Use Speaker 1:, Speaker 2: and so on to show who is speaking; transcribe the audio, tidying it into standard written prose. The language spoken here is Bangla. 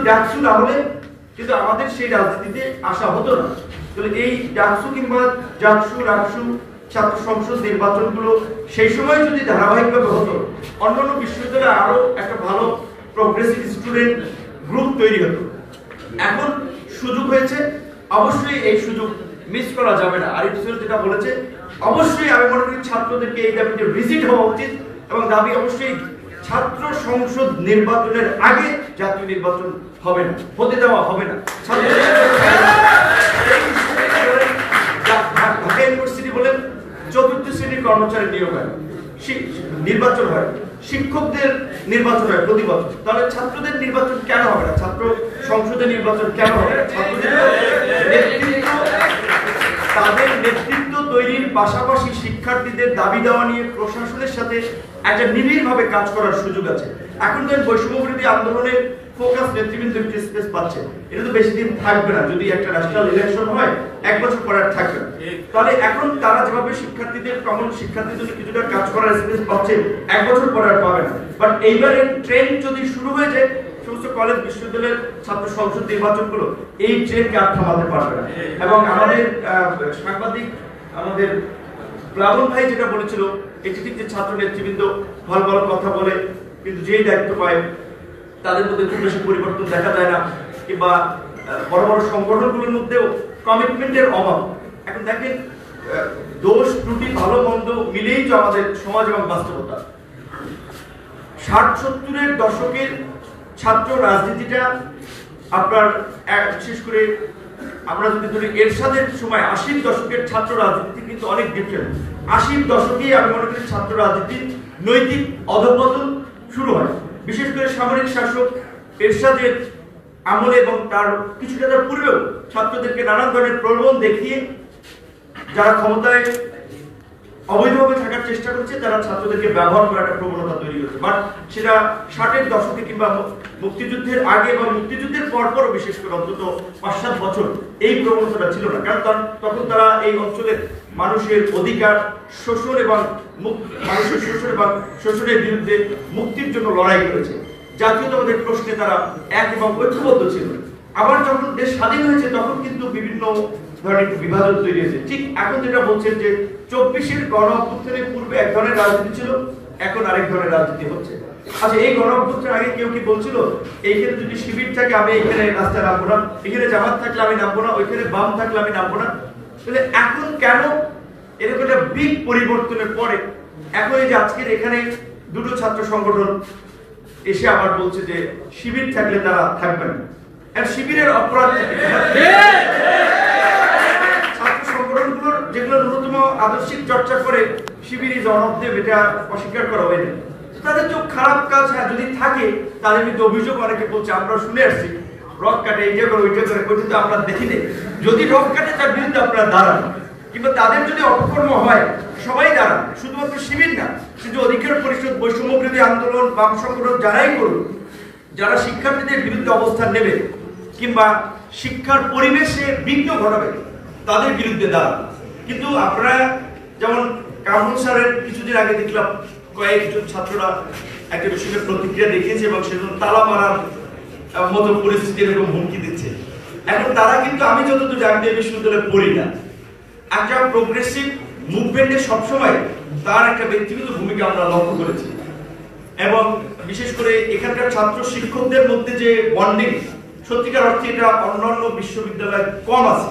Speaker 1: ডাকসু না হলে কিন্তু আমাদের সেই রাজনীতিতে আসা হতো না। তাহলে এই ডাকসু কিংবা জাকসু রাকসু ছাত্র সংসদ নির্বাচনগুলো সেই সময় যদি ধারাবাহিকভাবে হতো, অন্যান্য বিশ্ববিদ্যালয়ে আরো একটা ভালো প্রগ্রেসিভ স্টুডেন্ট গ্রুপ তৈরি হতো। এখন সুযোগ হয়েছে, অবশ্যই এই সুযোগ মিস করা যাবে না। আরিফ হোসেন যেটা বলেছে, অবশ্যই আমি মনে করি ছাত্রদেরকে এই দাবিতে ভিজিট হওয়া উচিত এবং দাবি অবশ্যই ছাত্র সংসদ নির্বাচনের আগে জাতীয় নির্বাচন হবে না, হতে দেওয়া হবে না। ঢাকা ইউনিভার্সিটি বলেন চতুর্থ শ্রেণীর কর্মচারী নিয়োগ হয়, নির্বাচন হয়, শিক্ষকদের নির্বাচন হয় প্রতি বছর। তাহলে ছাত্রদের নির্বাচন কেন হবে না? ছাত্র সংসদের নির্বাচন কেন হবে না? ছাত্রদের তাদের নেতৃত্ব তৈরির পাশাপাশি শিক্ষার্থীদের দাবি দেওয়া নিয়ে প্রশাসনের সাথে একটা নিবিড়ভাবে কাজ করার সুযোগ আছে। এখন তো বৈষম্য বিরোধী আন্দোলনের ফোকাস নেতৃবৃন্দ একটি স্পেস পাচ্ছে, এটা তো বেশি দিন থাকবে না। যদি একটা ন্যাশনাল ইলেকশন হয় 1 বছর পরে আর থাকবে না। তাহলে এখন তারা যেভাবে শিক্ষার্থীদের কমন শিক্ষার্থীদের জন্য কিছুটা কাজ করার স্পেস পাচ্ছে, 1 বছর পরে আর পাবে না। বাট এইবারে ট্রেন্ড যদি শুরু হয়ে যায়, সমস্ত কলেজ বিশ্ববিদ্যালয়ের ছাত্র সংসদ নির্বাচনগুলো এই ট্রেন্ডকে আর থামাতে পারবে না। এবং আমাদের সাংবাদিক আমাদের প্লাবন ভাই যেটা বলেছিল, এটি ঠিক যে ছাত্র নেতৃবৃন্দ ভালো ভালো কথা বলে কিন্তু যেই দায়িত্ব পায় তাদের মধ্যে খুব বেশি পরিবর্তন দেখা যায় না, কিংবা বড় বড় সংগঠনগুলোর মধ্যেও কমিটমেন্টের অভাব। এখন দেখেন, দোষ ত্রুটি ভালো মন্দ মিলেই তো আমাদের সমাজ এবং বাস্তবতা। 60-70-এর দশকের ছাত্র রাজনীতিটা আপনার বিশেষ করে আমরা যদি ধরি এরশাদের সময় 80-র দশকের ছাত্র রাজনীতি কিন্তু অনেক ডিফারেন্ট। 80-র দশকেই আমি মনে করি ছাত্র রাজনীতির নৈতিক অধঃপতন শুরু হয়, বিশেষ করে সামরিক শাসক এরশাদের আমলে এবং তার কিছুটা তার পূর্বেও ছাত্রদেরকে নানান ধরনের প্রলোভন দেখিয়ে যারা ক্ষমতায় অবৈধভাবে থাকার চেষ্টা করছে, তারা ছাত্রদেরকে ব্যবহার করার একটা প্রবণতা তৈরি হচ্ছে। বাট সেটা 60-এর দশকে কিংবা মুক্তিযুদ্ধের আগে এবং মুক্তিযুদ্ধের পরপরও বিশেষ করে অন্তত 5-7 বছর এই প্রবণতাটা ছিল না। কারণ তখন তারা এই অঞ্চলের মানুষের অধিকার শোষণ এবং মানুষের শোষণের বিরুদ্ধে মুক্তির জন্য লড়াই করেছে। জাতীয়তাবাদের প্রশ্নে তারা এক এবং ঐক্যবদ্ধ ছিল। আবার যখন দেশ স্বাধীন হয়েছে তখন কিন্তু বিভিন্ন ধরনের বিভাজন তৈরি হয়েছে। ঠিক এখন যেটা বলছেন যে 24-এর গণ অভ্যুত্থানের পূর্বে এক ধরনের রাজনীতি ছিল, এখন আরেক ধরনের রাজনীতি হচ্ছে। আচ্ছা, এই গণ অভ্যুত্থানের আগে কেউ কি বলছিল এইখানে যদি শিবির থাকে আমি এখানে রাস্তায় নামবো না, এখানে জামাত থাকলে আমি নামবো না, ওইখানে বাম থাকলে আমি নামবো না? তাহলে এখন কেন এরকম একটা বিগ পরিবর্তনের পরে এখন এই যে আজকের এখানে দুটো ছাত্র সংগঠন এসে আবার বলছে যে শিবির থাকলে তারা থাকবে না? আর শিবিরের অপরাধ ছাত্র সংগঠনগুলোর যেগুলো ন্যূনতম আদর্শিক চর্চা করে শিবির ইজ অন অফ দেম, এটা অস্বীকার করা হয়নি। তাদের চোখ খারাপ কাজ যদি থাকে তাদের বিরুদ্ধে অভিযোগ অনেকে বলছে, আমরা শুনে আসছি রক কাটে, এইটা করে ওইটা করে, কিন্তু আমরা দেখি নেই। যদি রক কাটে তার বিরুদ্ধে আপনারা দাঁড়ান, কিংবা তাদের যদি অপকর্ম হয় সবাই দাঁড়ান, শুধুমাত্র শিবির না, শুধু অধিকার পরিষদ, বৈষম্য বিরোধী আন্দোলন, বাম সংগঠন যারাই করুন, যারা শিক্ষার্থীদের বিরুদ্ধে অবস্থান নেবে কিংবা শিক্ষার পরিবেশে বিঘ্ন ঘটাবে তাদের বিরুদ্ধে দাঁড়ান। কিন্তু আপনারা যেমন কামরুল স্যারের কিছুদিন আগে দেখলাম কয়েকজন ছাত্ররা একটা বিষয়ে প্রতিক্রিয়া দেখিয়েছে এবং সেজন্য তালা মারার মতো পরিস্থিতি এরকম হুমকি দিচ্ছে। এখন তারা কিন্তু, আমি যতদূর জানি বিশ্ববিদ্যালয়ে পড়ি না, একটা প্রোগ্রেসিভ মুভমেন্টে সবসময় তার একটা ব্যক্তিগত ভূমিকা আমরা লক্ষ্য করেছি। এবং বিশেষ করে এখানকার ছাত্র শিক্ষকদের মধ্যে যে বন্ডিং, সত্যিকার অর্থে এটা অন্যান্য বিশ্ববিদ্যালয়ে কম আছে।